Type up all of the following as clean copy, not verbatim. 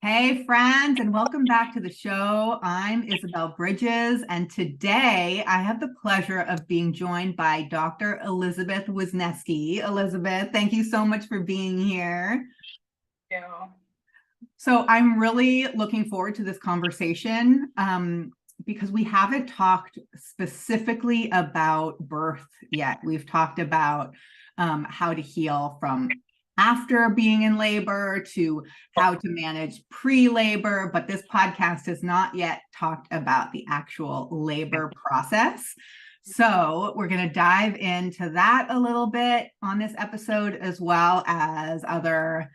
Hey, friends, and welcome back to the show. I'm Isabel Bridges, and today I have the pleasure of being joined by Dr. Elizabeth Wisniewski. Elizabeth, thank you so much for being here. Yeah. So I'm really looking forward to this conversation because we haven't talked specifically about birth yet. We've talked about how to heal from after being in labor to how to manage pre-labor, but this podcast has not yet talked about the actual labor process. So we're going to dive into that a little bit on this episode, as well as other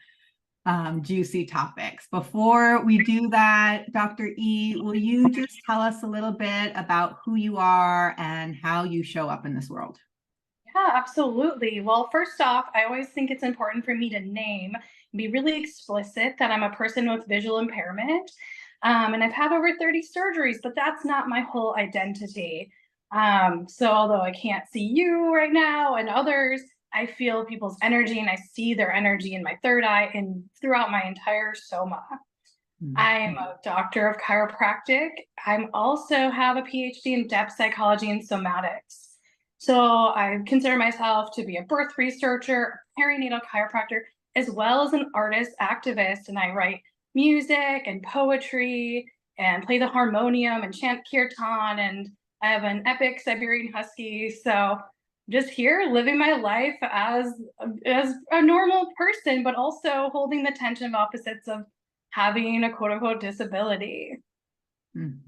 juicy topics. Before we do that, Dr. E, will you just tell us a little bit about who you are and how you show up in this world? Yeah, absolutely. Well, first off, I always think it's important for me to name and be really explicit that I'm a person with visual impairment. And I've had over 30 surgeries, but that's not my whole identity. So although I can't see you right now and others, I feel people's energy and I see their energy in my third eye and throughout my entire soma. I'm a doctor of chiropractic. I'm also have a PhD in depth psychology and somatics. So I consider myself to be a birth researcher, a perinatal chiropractor, as well as an artist activist. And I write music and poetry and play the harmonium and chant kirtan. And I have an epic Siberian husky. So just here living my life as a normal person, but also holding the tension of opposites of having a quote unquote disability. Mhm.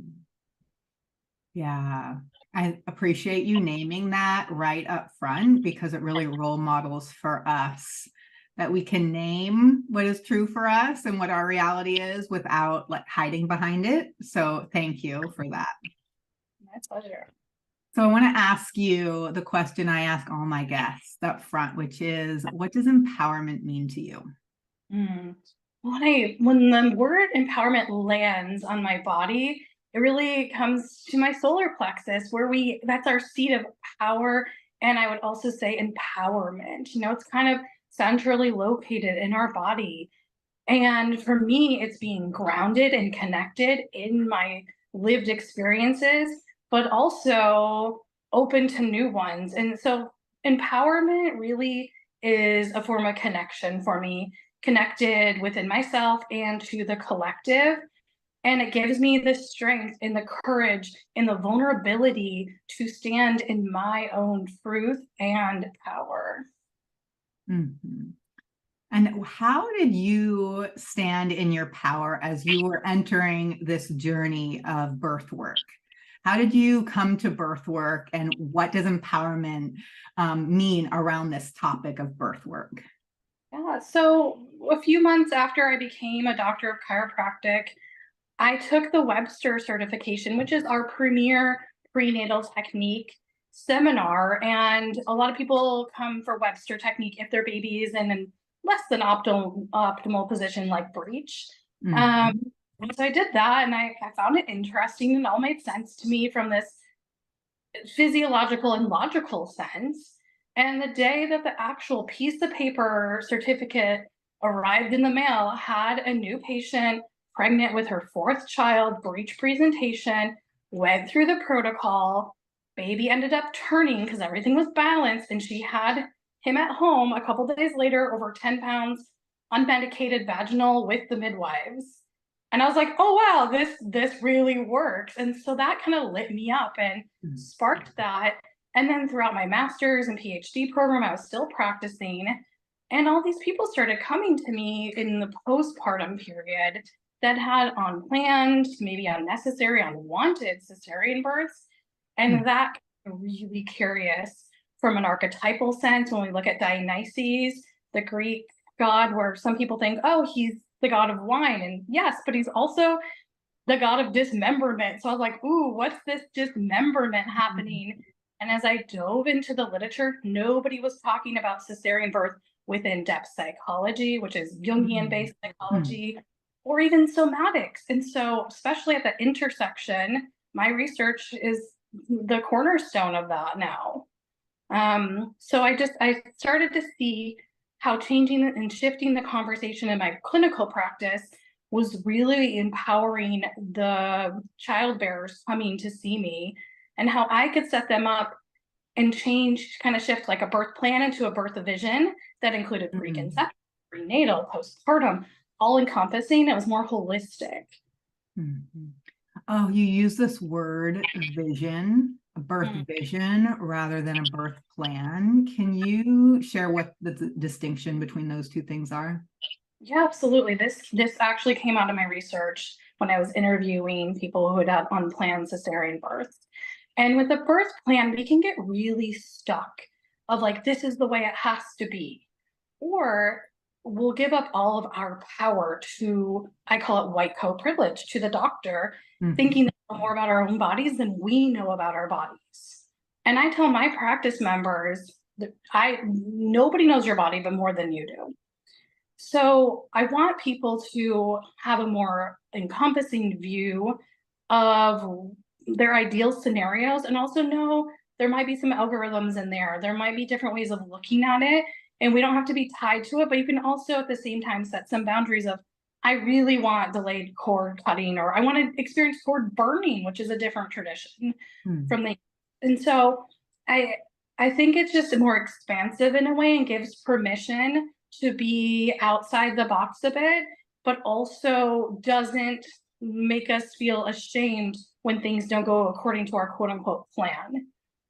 Yeah, I appreciate you naming that right up front because it really role models for us that we can name what is true for us and what our reality is without like hiding behind it. So thank you for that. My pleasure. So I want to ask you the question I ask all my guests up front, which is, what does empowerment mean to you? Mm. When the word empowerment lands on my body, it really comes to my solar plexus, where that's our seat of power. And I would also say empowerment. It's kind of centrally located in our body. And for me, it's being grounded and connected in my lived experiences, but also open to new ones. And so empowerment really is a form of connection for me, connected within myself and to the collective. And it gives me the strength and the courage and the vulnerability to stand in my own truth and power. Mhm. And how did you stand in your power as you were entering this journey of birth work? How did you come to birth work, and what does empowerment mean around this topic of birth work? Yeah, so a few months after I became a doctor of chiropractic, I took the Webster certification, which is our premier prenatal technique seminar. And a lot of people come for Webster technique if their baby is in a less than optimal position like breech. Um, Mhm. so I did that and I found it interesting and all made sense to me from this physiological and logical sense. And the day that the actual piece of paper certificate arrived in the mail, had a new patient pregnant with her fourth child, breech presentation, went through the protocol. Baby ended up turning because everything was balanced, and she had him at home a couple days later, over 10 pounds, unmedicated vaginal with the midwives. And I was like, oh wow, this really works. And so that kind of lit me up and sparked that. And then throughout my master's and PhD program, I was still practicing. And all these people started coming to me in the postpartum period that had unplanned, maybe unnecessary, unwanted cesarean births. And that got me really curious from an archetypal sense when we look at Dionysus, the Greek god, where some people think, oh, he's the god of wine. And yes, but he's also the god of dismemberment. So I was like, ooh, what's this dismemberment happening? And as I dove into the literature, nobody was talking about cesarean birth within depth psychology, which is Jungian based Mhm. psychology, or even somatics. And so, especially at the intersection, my research is the cornerstone of that now. So I started to see how changing and shifting the conversation in my clinical practice was really empowering the child bearers coming to see me, and how I could set them up and change, kind of shift like a birth plan into a birth vision that included preconception, prenatal, postpartum, all encompassing. It was more holistic. Mhm. Oh, you use this word vision, a birth vision rather than a birth plan. Can you share what the distinction between those two things are? Yeah, absolutely. This actually came out of my research when I was interviewing people who had unplanned cesarean births. And with a birth plan, we can get really stuck of like, this is the way it has to be. Or we'll give up all of our power to, I call it white coat privilege, to the doctor, thinking they know more about our own bodies than we know about our bodies. And I tell my practice members that nobody knows your body but more than you do. So I want people to have a more encompassing view of their ideal scenarios, and also know there might be some algorithms in there. There might be different ways of looking at it, and we don't have to be tied to it, but you can also at the same time set some boundaries of, I really want delayed cord cutting, or I want to experience cord burning, which is a different tradition from the, and so I I think it's just more expansive in a way and gives permission to be outside the box a bit, but also doesn't make us feel ashamed when things don't go according to our quote unquote plan.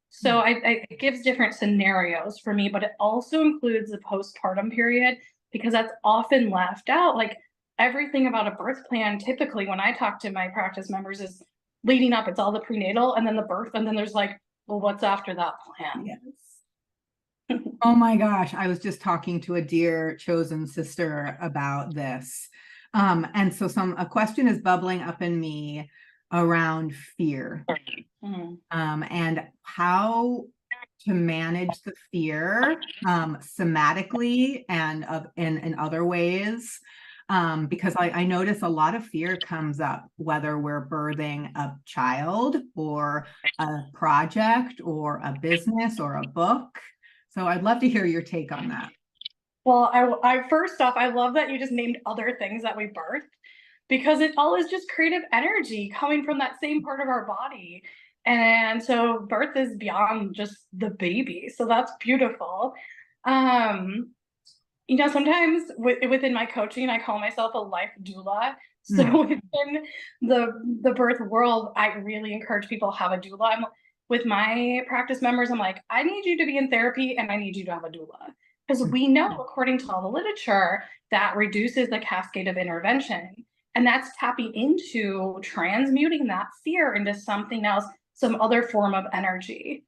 So it gives different scenarios for me, but it also includes the postpartum period because that's often left out. Like everything about a birth plan, typically when I talk to my practice members, is leading up, it's all the prenatal and then the birth, and then there's like, well, what's after that plan? Yes. Oh my gosh, I was just talking to a dear chosen sister about this. And so a question is bubbling up in me around fear. And how to manage the fear somatically and in other ways. Because I notice a lot of fear comes up, whether we're birthing a child or a project or a business or a book. So I'd love to hear your take on that. Well, I first off, I love that you just named other things that we birth, because it all is just creative energy coming from that same part of our body. And so birth is beyond just the baby. So that's beautiful. Um, Sometimes within my coaching, I call myself a life doula. So within the birth world, I really encourage people to have a doula. With my practice members, I'm like, I need you to be in therapy and I need you to have a doula. Because we know, according to all the literature, that reduces the cascade of intervention. And that's tapping into transmuting that fear into something else, some other form of energy.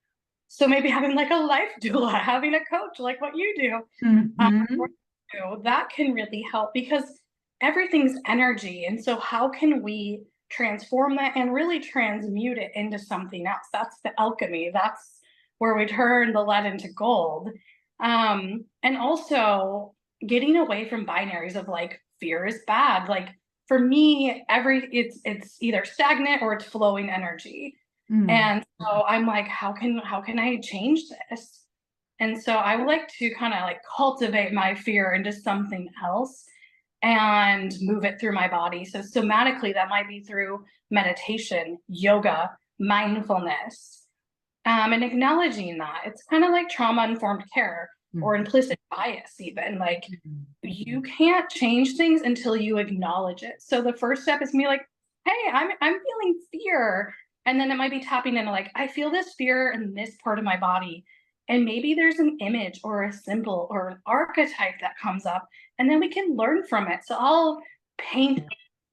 So maybe having like a life doula, having a coach like what you do, that can really help, because everything's energy. And so how can we transform that and really transmute it into something else? That's the alchemy. That's where we turn the lead into gold. And also getting away from binaries of like fear is bad. Like for me, it's either stagnant or it's flowing energy. And so I'm like, how can I change this? And so I would like to kind of like cultivate my fear into something else and move it through my body. So somatically, that might be through meditation, yoga, mindfulness, and acknowledging that. It's kind of like trauma-informed care or implicit bias, even. Like you can't change things until you acknowledge it. So the first step is me like, hey, I'm feeling fear. And then it might be tapping into like, I feel this fear in this part of my body. And maybe there's an image or a symbol or an archetype that comes up, and then we can learn from it. So I'll paint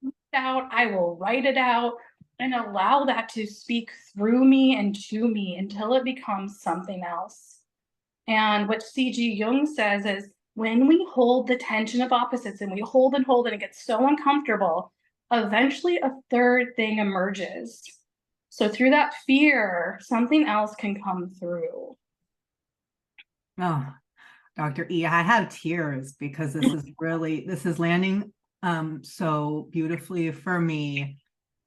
it out, I will write it out, and allow that to speak through me and to me until it becomes something else. And what C.G. Jung says is, when we hold the tension of opposites and we hold and hold and it gets so uncomfortable, eventually a third thing emerges. So through that fear, something else can come through. Oh, Dr. E, I have tears because this is landing so beautifully for me.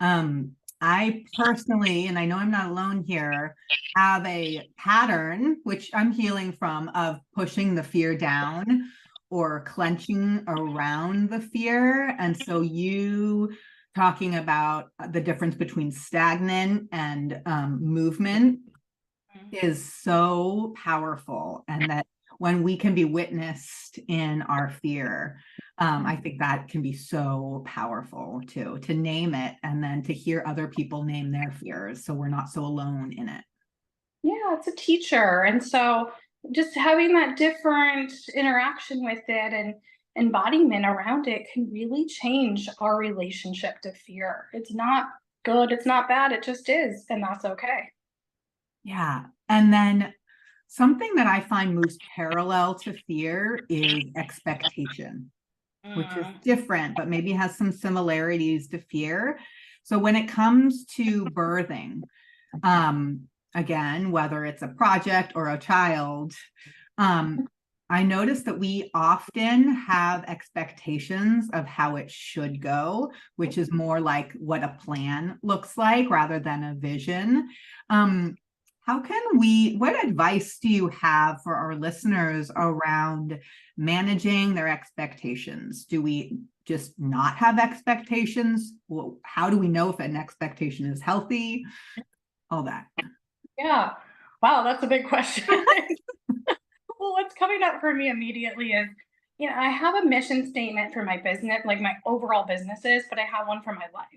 I personally, and I know I'm not alone here, have a pattern which I'm healing from of pushing the fear down or clenching around the fear. And so you talking about the difference between stagnant and movement is so powerful. And that when we can be witnessed in our fear, I think that can be so powerful too, to name it and then to hear other people name their fears. So we're not so alone in it. Yeah, it's a teacher. And so just having that different interaction with it and embodiment around it can really change our relationship to fear. It's not good, it's not bad, it just is. And that's okay. Yeah. And then something that I find moves parallel to fear is expectation, which is Mm. different, but maybe has some similarities to fear. So when it comes to birthing, again, whether it's a project or a child, I notice that we often have expectations of how it should go, which is more like what a plan looks like rather than a vision. How can what advice do you have for our listeners around managing their expectations? Do we just not have expectations? Well, how do we know if an expectation is healthy? All that. Yeah. Wow, that's a big question. Well, what's coming up for me immediately is, I have a mission statement for my business, like my overall businesses, but I have one for my life.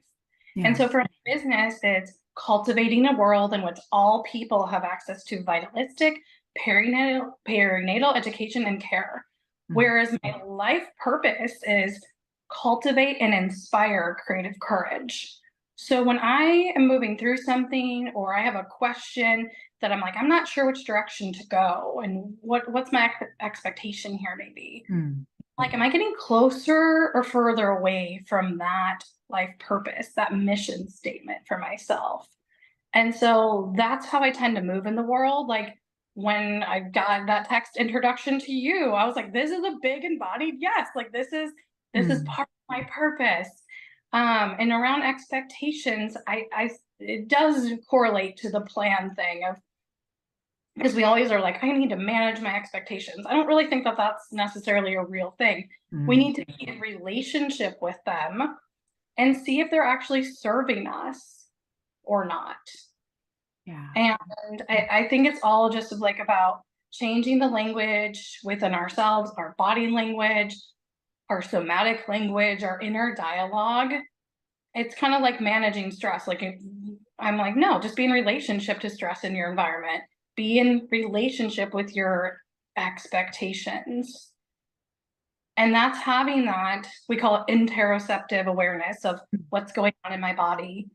And Yeah. so for my business, it's cultivating a world in which all people have access to vitalistic perinatal education and care. Mm. Whereas my life purpose is cultivate and inspire creative courage. So when I am moving through something or I have a question that I'm like, I'm not sure which direction to go and what's my expectation here maybe. Mm. Like, am I getting closer or further away from that life purpose, that mission statement for myself? And so that's how I tend to move in the world. Like when I got that text introduction to you, I was like, this is a big embodied yes. Like this is Mm. part of my purpose. And around expectations, I it does correlate to the plan thing of because we always are like, I need to manage my expectations. I don't really think that that's necessarily a real thing. We Mm. need to be in relationship with them and see if they're actually serving us or not. Yeah. And I think it's all just like about changing the language within ourselves, our body language, our somatic language, our inner dialogue. It's kind of like managing stress. Like I'm like, no, just be in relationship to stress in your environment. Be in relationship with your expectations. And that's having that, we call it interoceptive awareness of what's going on in my body,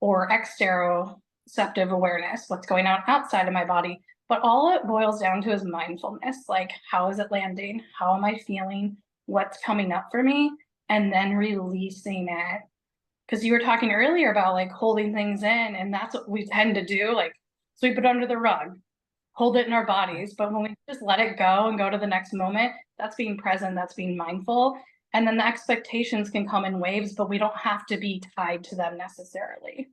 or exteroceptive awareness, what's going on outside of my body. But all it boils down to is mindfulness. Like, how is it landing? How am I feeling? What's coming up for me? And then releasing it. Because you were talking earlier about like holding things in, and that's what we tend to do, like sweep it under the rug, hold it in our bodies. But when we just let it go and go to the next moment, that's being present, that's being mindful. And then the expectations can come in waves, but we don't have to be tied to them necessarily.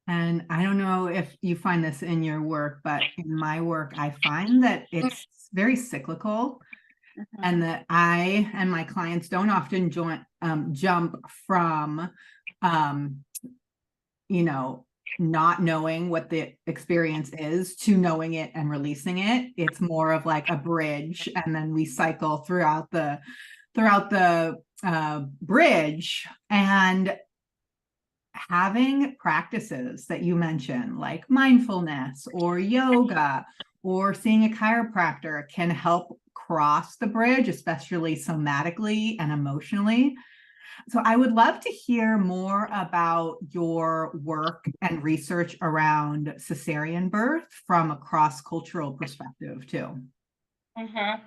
And I don't know if you find this in your work, but in my work, I find that it's very cyclical and that I and my clients don't often jump from, you know, not knowing what the experience is to knowing it and releasing it. It's more of like a bridge, and then we cycle throughout the bridge. And having practices that you mentioned, like mindfulness or yoga or seeing a chiropractor, can help cross the bridge, especially somatically and emotionally. So I would love to hear more about your work and research around cesarean birth from a cross-cultural perspective too. Mm-hmm.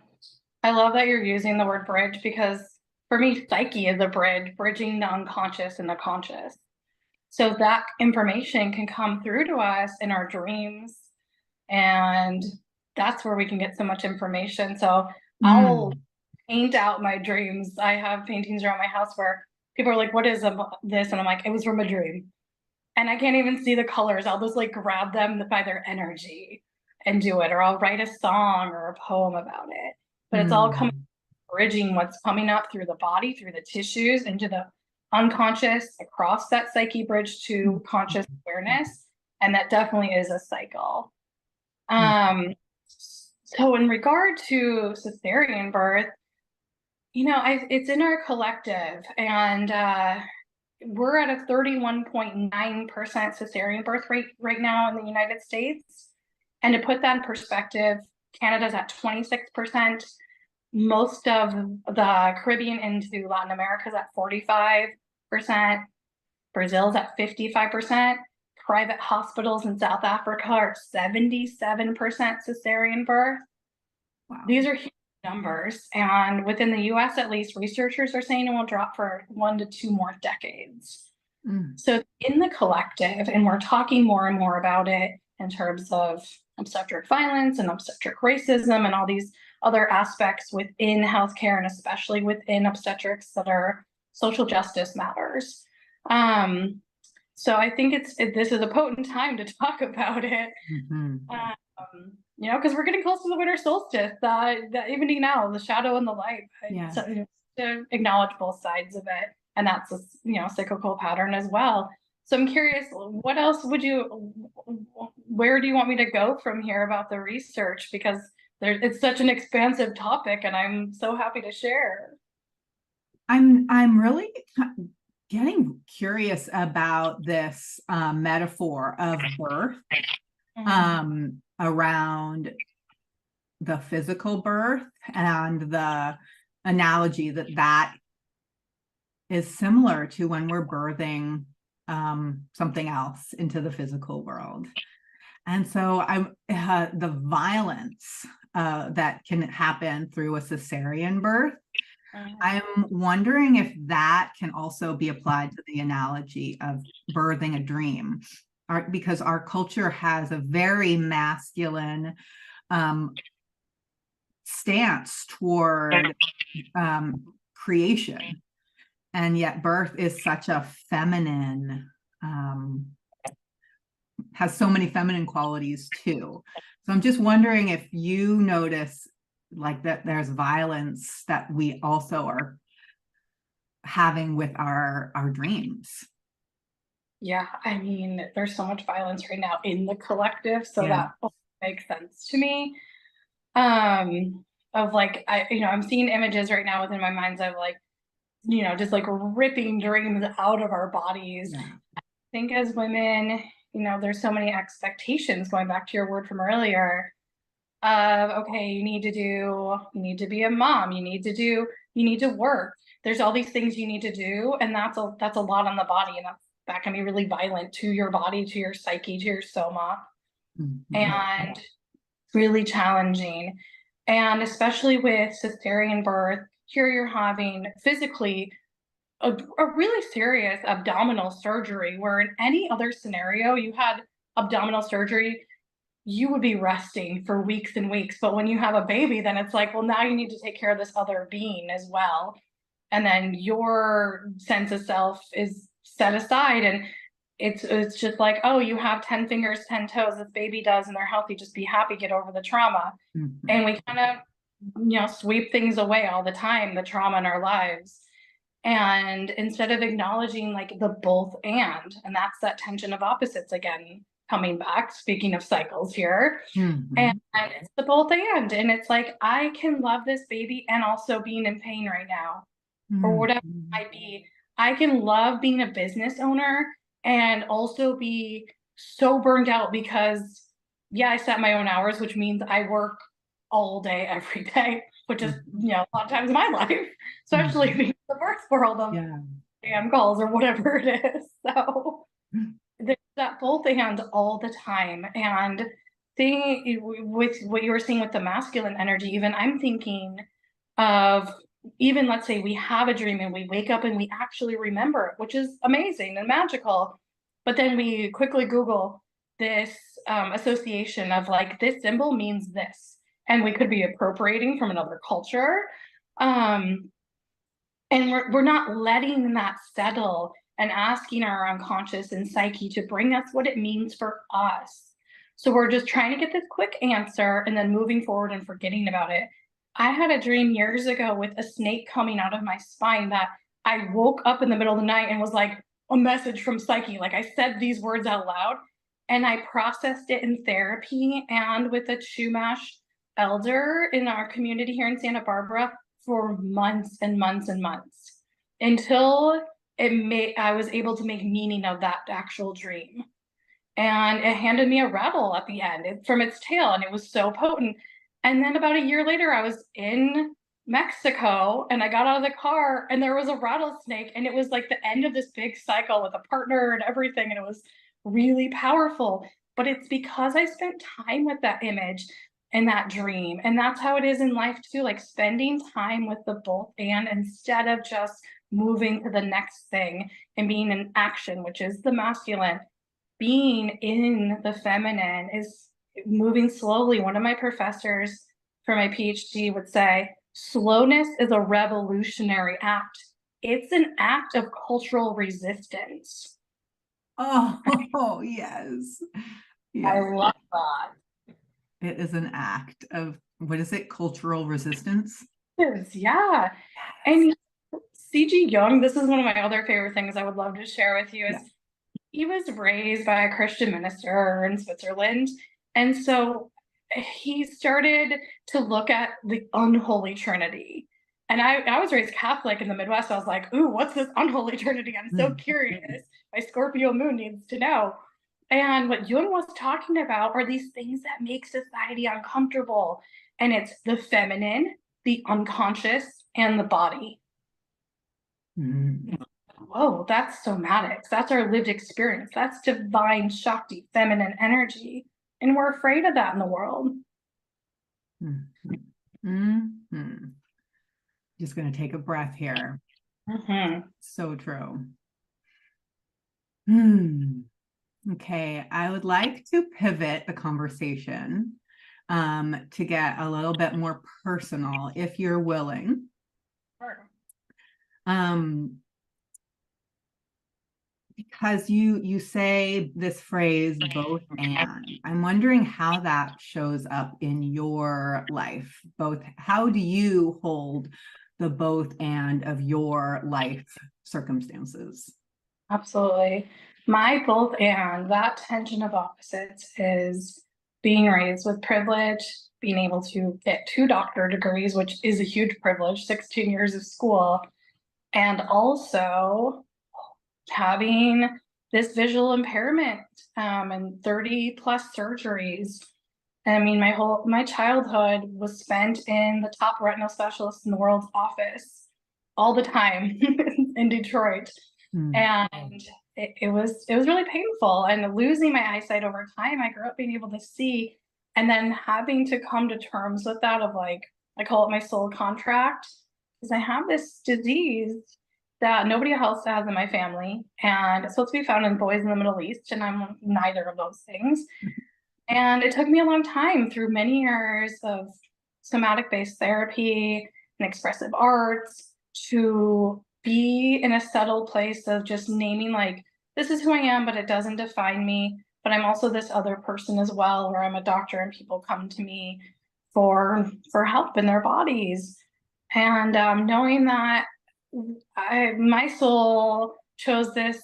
I love that you're using the word bridge because for me, psyche is a bridge, bridging the unconscious and the conscious. So that information can come through to us in our dreams, and that's where we can get so much information. So I'll Mm. paint out my dreams. I have paintings around my house where people are like, what is this? And I'm like, it was from a dream. And I can't even see the colors. I'll just like grab them by their energy and do it. Or I'll write a song or a poem about it. but it's all coming, bridging what's coming up through the body, through the tissues, into the unconscious, across that psyche bridge to conscious awareness. And that definitely is a cycle. So in regard to cesarean birth, it's in our collective, and we're at a 31.9% cesarean birth rate right now in the United States. And to put that in perspective, Canada's at 26%. Most of the Caribbean into Latin America is at 45%. Brazil's at 55%. Private hospitals in South Africa are 77% cesarean birth. Wow. These are huge numbers. And within the US, at least, researchers are saying it will drop for 1 to 2 more decades. So in the collective, and we're talking more and more about it in terms of obstetric violence and obstetric racism and all these other aspects within healthcare, and especially within obstetrics that are social justice matters. So I think this is a potent time to talk about it. Because we're getting close to the winter solstice, the evening now, the shadow and the light. Yeah. So, to acknowledge both sides of it, and that's a cyclical pattern as well. So I'm curious, what else where do you want me to go from here about the research? Because it's such an expansive topic, and I'm so happy to share. I'm really getting curious about this metaphor of birth around the physical birth, and the analogy that is similar to when we're birthing something else into the physical world. And so the violence that can happen through a cesarean birth, I'm wondering if that can also be applied to the analogy of birthing a dream, because our culture has a very masculine stance toward creation, and yet birth is such a feminine, has so many feminine qualities too. So I'm just wondering if you notice like that there's violence that we also are having with our dreams. Yeah, I mean, there's so much violence right now in the collective, so that makes sense to me. Of like, I'm seeing images right now within my mind's eye of like, just like ripping dreams out of our bodies. Yeah. I think as women, there's so many expectations, going back to your word from earlier, of, okay, you need to be a mom, you need to work. There's all these things you need to do, and that's a lot on the body, and that can be really violent to your body, to your psyche, to your soma, and really challenging. And especially with cesarean birth, here you're having physically a really serious abdominal surgery, where in any other scenario you had abdominal surgery, you would be resting for weeks and weeks. But when you have a baby, then it's like, well, now you need to take care of this other being as well. And then your sense of self is set aside, and it's just like, oh, you have 10 fingers, 10 toes, this baby does, and they're healthy, just be happy, get over the trauma. And we kind of sweep things away all the time, the trauma in our lives, and instead of acknowledging like the both and that's that tension of opposites again coming back, speaking of cycles here. And it's the both and it's like, I can love this baby and also being in pain right now, or whatever it might be. I can love being a business owner and also be so burned out because I set my own hours, which means I work all day every day, which is a lot of times in my life, especially being in the birth world of damn calls or whatever it is. So there's that both and all the time. And with what you were saying with the masculine energy, even I'm thinking of, even let's say we have a dream and we wake up and we actually remember it, which is amazing and magical, but then we quickly Google this association of like, this symbol means this, and we could be appropriating from another culture, and we're not letting that settle and asking our unconscious and psyche to bring us what it means for us. So we're just trying to get this quick answer and then moving forward and forgetting about it. I had a dream years ago with a snake coming out of my spine that I woke up in the middle of the night and was like a message from Psyche. Like I said these words out loud and I processed it in therapy and with a Chumash elder in our community here in Santa Barbara for months and months and months until I was able to make meaning of that actual dream. And it handed me a rattle at the end from its tail, and it was so potent. And then about a year later, I was in Mexico and I got out of the car and there was a rattlesnake, and it was like the end of this big cycle with a partner and everything. And it was really powerful. But it's because I spent time with that image and that dream. And that's how it is in life too, like spending time with the both and instead of just moving to the next thing and being in action, which is the masculine. Being in the feminine is moving slowly. One of my professors for my PhD would say, slowness is a revolutionary act. It's an act of cultural resistance. Oh, yes. I Yes. love that. It is an act of, what is it? Cultural resistance? Yeah. And C.G. Jung, this is one of my other favorite things I would love to share with you is he was raised by a Christian minister in Switzerland. And so he started to look at the unholy trinity. And I was raised Catholic in the Midwest. So I was like, ooh, what's this unholy trinity? I'm so curious. My Scorpio moon needs to know. And what Jung was talking about are these things that make society uncomfortable. And it's the feminine, the unconscious, and the body. Mm. Whoa, that's somatics. That's our lived experience. That's divine Shakti, feminine energy. And we're afraid of that in the world. Mm-hmm. Mm-hmm. Just going to take a breath here. Mm-hmm. So true. Okay, I would like to pivot the conversation to get a little bit more personal, if you're willing. Sure. Because you say this phrase both and. I'm wondering how that shows up in your life. Both, how do you hold the both and of your life circumstances? Absolutely. My both and that tension of opposites is being raised with privilege, being able to get 2 doctor degrees, which is a huge privilege, 16 years of school, and also having this visual impairment and 30 plus surgeries. I mean, my childhood was spent in the top retinal specialist in the world's office all the time in Detroit. And it was really painful. And losing my eyesight over time, I grew up being able to see and then having to come to terms with that of like, I call it my soul contract, because I have this disease that nobody else has in my family. And it's supposed to be found in boys in the Middle East, and I'm neither of those things. And it took me a long time through many years of somatic-based therapy and expressive arts to be in a settled place of just naming like, this is who I am, but it doesn't define me. But I'm also this other person as well, where I'm a doctor and people come to me for help in their bodies. And knowing that my soul chose this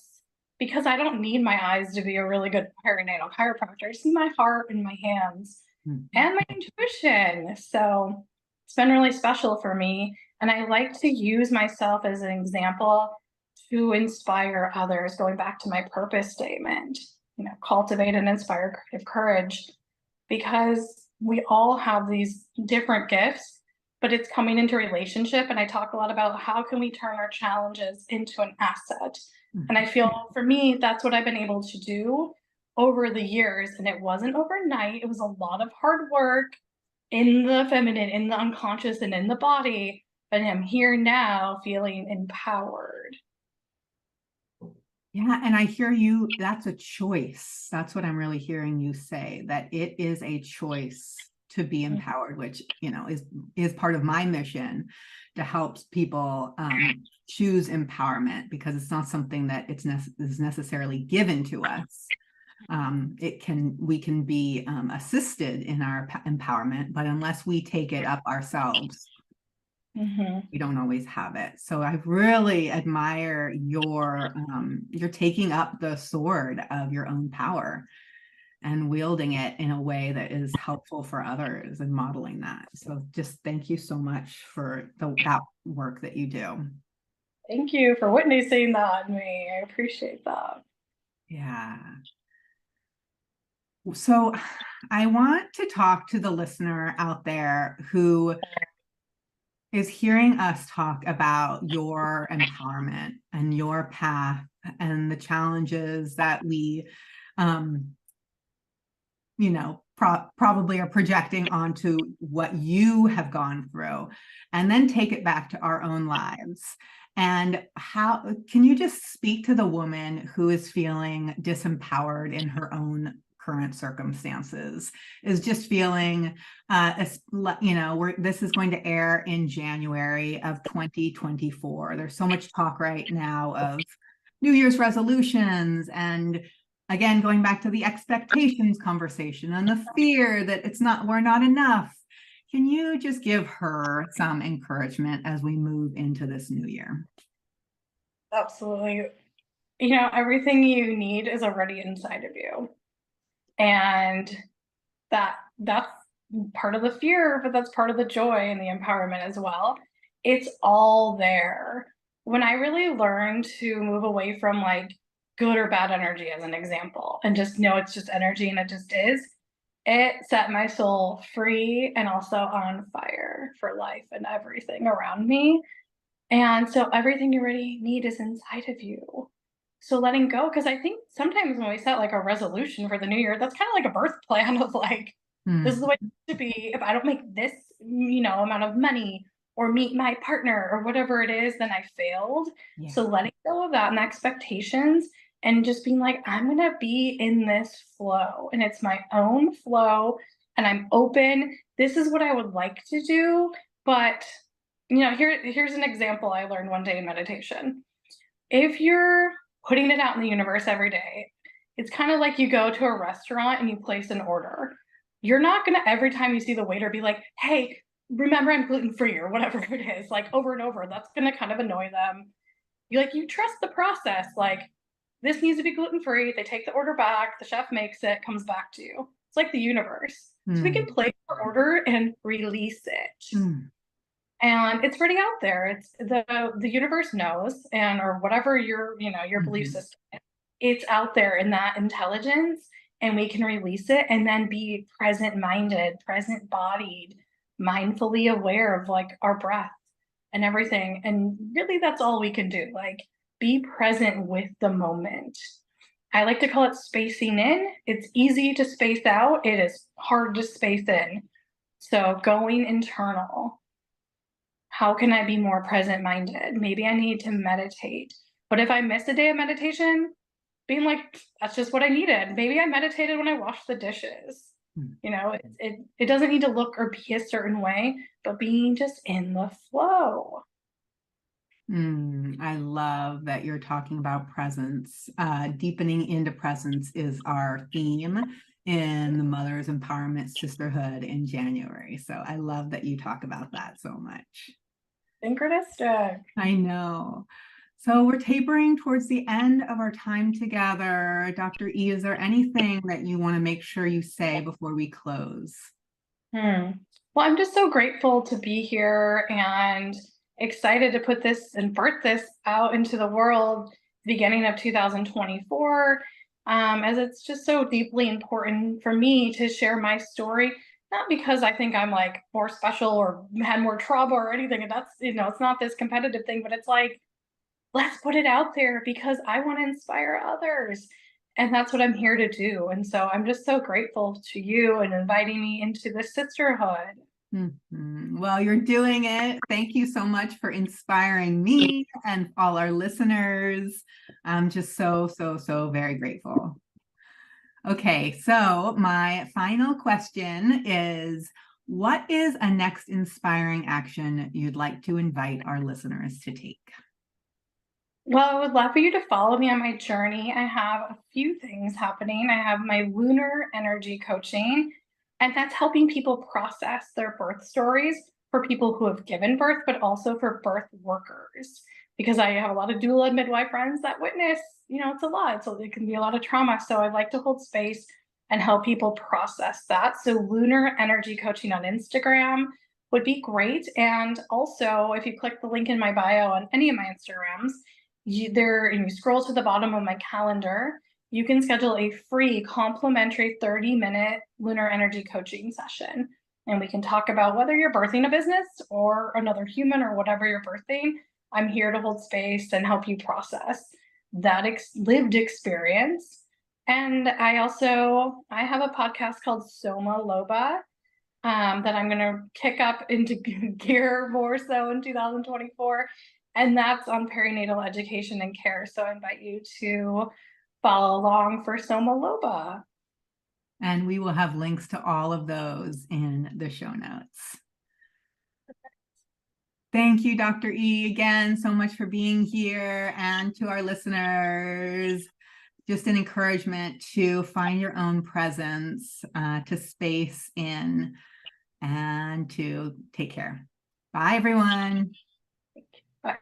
because I don't need my eyes to be a really good perinatal chiropractor. It's my heart and my hands and my intuition. So it's been really special for me. And I like to use myself as an example to inspire others, going back to my purpose statement, cultivate and inspire creative courage, because we all have these different gifts, but it's coming into relationship. And I talk a lot about how can we turn our challenges into an asset. And I feel for me, that's what I've been able to do over the years. And it wasn't overnight. It was a lot of hard work in the feminine, in the unconscious, and in the body. But I'm here now feeling empowered. Yeah, and I hear you, that's a choice. That's what I'm really hearing you say, that it is a choice to be empowered, which, is part of my mission to help people choose empowerment, because it's not something that is necessarily given to us. we can be assisted in our empowerment, but unless we take it up ourselves, we don't always have it. So I really admire you're taking up the sword of your own power and wielding it in a way that is helpful for others and modeling that. So just thank you so much for that work that you do. Thank you for witnessing that in me. I appreciate that. Yeah. So I want to talk to the listener out there who is hearing us talk about your empowerment and your path and the challenges that we, probably are projecting onto what you have gone through, and then take it back to our own lives. And how can you just speak to the woman who is feeling disempowered in her own current circumstances, is just feeling, this is going to air in January of 2024. There's so much talk right now of New Year's resolutions, and again, going back to the expectations conversation and the fear that we're not enough. Can you just give her some encouragement as we move into this new year? Absolutely. Everything you need is already inside of you. And that's part of the fear, but that's part of the joy and the empowerment as well. It's all there. When I really learned to move away from like good or bad energy as an example, and just know it's just energy and it just is, it set my soul free and also on fire for life and everything around me. And so everything you really need is inside of you. So letting go, because I think sometimes when we set like a resolution for the new year, that's kind of like a birth plan of like, this is the way it should be. If I don't make this, amount of money or meet my partner or whatever it is, then I failed. Yeah. So letting go of that and expectations and just being like, I'm going to be in this flow and it's my own flow and I'm open. This is what I would like to do. But, here's an example I learned one day in meditation. If you're putting it out in the universe every day, it's kind of like you go to a restaurant and you place an order. You're not going to, every time you see the waiter, be like, hey, remember I'm gluten-free or whatever it is, like over and over. That's going to kind of annoy them. You trust the process. Like, this needs to be gluten-free. They take the order back. The chef makes it, comes back to you. It's like the universe. So we can place our order and release it. And it's already out there. It's the universe knows, and or whatever your belief system is, it's out there in that intelligence, and we can release it and then be present-minded, present-bodied, mindfully aware of like our breath and everything. And really that's all we can do. Like, be present with the moment. I like to call it spacing in. It's easy to space out. It is hard to space in. So going internal. How can I be more present-minded? Maybe I need to meditate. But if I miss a day of meditation, being like, that's just what I needed. Maybe I meditated when I washed the dishes. It doesn't need to look or be a certain way, but being just in the flow. I love that you're talking about presence. Deepening into presence is our theme in the Mother's Empowerment Sisterhood in January. So I love that you talk about that so much. Synchronistic. I know. So we're tapering towards the end of our time together. Dr. E, is there anything that you want to make sure you say before we close? Well, I'm just so grateful to be here and excited to put this and birth this out into the world beginning of 2024, as it's just so deeply important for me to share my story, not because I think I'm like more special or had more trauma or anything, and that's, it's not this competitive thing, but it's like, let's put it out there because I want to inspire others. And that's what I'm here to do. And so I'm just so grateful to you and inviting me into this sisterhood. Well, you're doing it. Thank you so much for inspiring me and all our listeners. I'm just so, so, so very grateful. Okay, so my final question is, what is a next inspiring action you'd like to invite our listeners to take? Well, I would love for you to follow me on my journey. I have a few things happening. I have my lunar energy coaching, and that's helping people process their birth stories for people who have given birth, but also for birth workers. Because I have a lot of doula and midwife friends that witness, it's a lot. So it can be a lot of trauma. So I like to hold space and help people process that. So lunar energy coaching on Instagram would be great. And also, if you click the link in my bio on any of my Instagrams, and you scroll to the bottom of my calendar, you can schedule a free complimentary 30-minute lunar energy coaching session. And we can talk about whether you're birthing a business or another human or whatever you're birthing. I'm here to hold space and help you process that lived experience. And I have a podcast called Soma Loba, that I'm going to kick up into gear more so in 2024. And that's on perinatal education and care. So I invite you to follow along for Soma Loba. And we will have links to all of those in the show notes. Thank you, Dr. E, again, so much for being here. And to our listeners, just an encouragement to find your own presence, to space in, and to take care. Bye, everyone. Bye.